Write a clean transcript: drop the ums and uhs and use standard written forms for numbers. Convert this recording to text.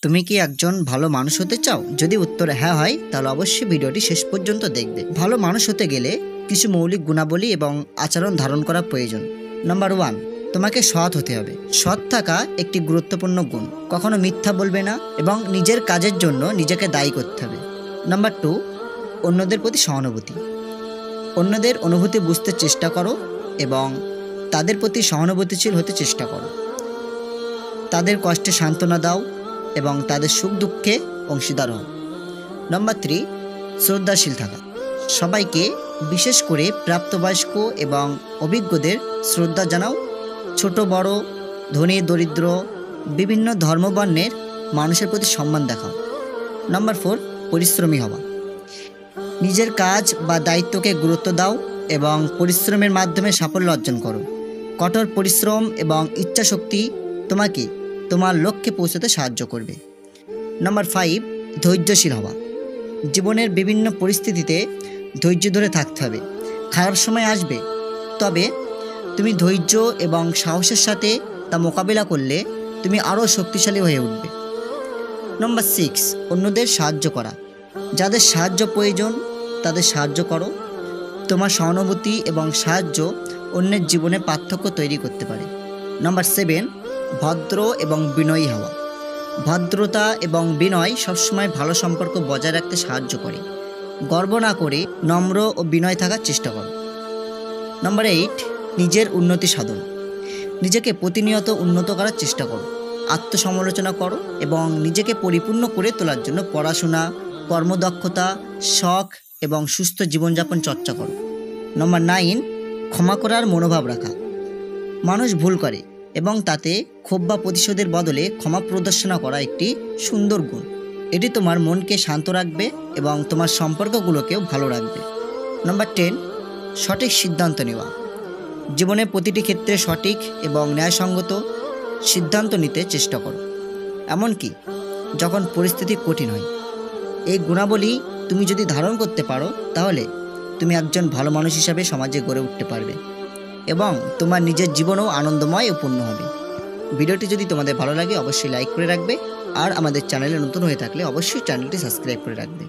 তুমি কি একজন ভালো মানুষ হতে চাও? যদি উত্তর হ্যাঁ হয় তাহলে অবশ্যই ভিডিওটি শেষ পর্যন্ত দেখবে। ভালো মানুষ হতে গেলে কিছু মৌলিক গুণাবলী এবং আচরণ ধারণ করা প্রয়োজন। নাম্বার 1, তোমাকে সৎ হতে হবে। সৎ থাকা একটি গুরুত্বপূর্ণ গুণ। কখনো মিথ্যা বলবে না এবং নিজের কাজের জন্য নিজেকে দায়ী করতে হবে। নাম্বার 2, অন্যদের প্রতি সহানুভূতি। অন্যদের অনুভূতি বুঝতে চেষ্টা করো এবং তাদের প্রতি সহানুভূতিশীল হতে চেষ্টা করো। তাদের কষ্টে সান্ত্বনা দাও এবং তাদের সুখ দুঃখে অংশীদার হও। নাম্বার 3, শ্রদ্ধাশীল থাকা। সবাইকে, বিশেষ করে প্রাপ্তবয়স্ক এবং অভিজ্ঞদের শ্রদ্ধা জানাও। ছোট বড়, ধনী দরিদ্র, বিভিন্ন ধর্মবর্ণের মানুষের প্রতি সম্মান দেখাও। নাম্বার 4, পরিশ্রমী হওয়া। নিজের কাজ বা দায়িত্বকে গুরুত্ব দাও এবং পরিশ্রমের মাধ্যমে সাফল্য অর্জন করো। কঠোর পরিশ্রম এবং ইচ্ছাশক্তি তোমাকে তোমার লক্ষ্যে পৌঁছাতে সাহায্য করবে। নাম্বার 5, ধৈর্যশীল হওয়া। জীবনের বিভিন্ন পরিস্থিতিতে ধৈর্য ধরে থাকতে হবে। খারাপ সময় আসবে, তবে তুমি ধৈর্য এবং সাহসের সাথে তা মোকাবিলা করলে তুমি আরও শক্তিশালী হয়ে উঠবে। নাম্বার 6, অন্যদের সাহায্য করা। যাদের সাহায্য প্রয়োজন তাদের সাহায্য করো। তোমার সহানুভূতি এবং সাহায্য অন্যের জীবনে পার্থক্য তৈরি করতে পারে। নাম্বার 7, ভদ্র এবং বিনয়ী হওয়া। ভদ্রতা এবং বিনয় সবসময় ভালো সম্পর্ক বজায় রাখতে সাহায্য করে। গর্ব না করে নম্র ও বিনয় থাকার চেষ্টা করো। নাম্বার 8, নিজের উন্নতি সাধন। নিজেকে প্রতিনিয়ত উন্নত করার চেষ্টা করো। আত্মসমালোচনা করো এবং নিজেকে পরিপূর্ণ করে তোলার জন্য পড়াশোনা, কর্মদক্ষতা, শখ এবং সুস্থ জীবনযাপন চর্চা করো। নাম্বার 9, ক্ষমা করার মনোভাব রাখা। মানুষ ভুল করে এবং তাতে ক্ষোভ বা প্রতিশোধের বদলে ক্ষমা প্রদর্শন করা একটি সুন্দর গুণ। এটি তোমার মনকে শান্ত রাখবে এবং তোমার সম্পর্কগুলোকেও ভালো রাখবে। নাম্বার 10, সঠিক সিদ্ধান্ত নেওয়া। জীবনের প্রতিটি ক্ষেত্রে সঠিক এবং ন্যায়সঙ্গত সিদ্ধান্ত নিতে চেষ্টা করো, এমনকি যখন পরিস্থিতি কঠিন হয়। এই গুণাবলী তুমি যদি ধারণ করতে পারো তাহলে তুমি একজন ভালো মানুষ হিসাবে সমাজে গড়ে উঠতে পারবে এবং তোমার নিজের জীবনও আনন্দময় ও পূর্ণ হবে। ভিডিওটি যদি তোমাদের ভালো লাগে অবশ্যই লাইক করে রাখবে আর আমাদের চ্যানেলে নতুন হয়ে থাকলে অবশ্যই চ্যানেলটি সাবস্ক্রাইব করে রাখবে।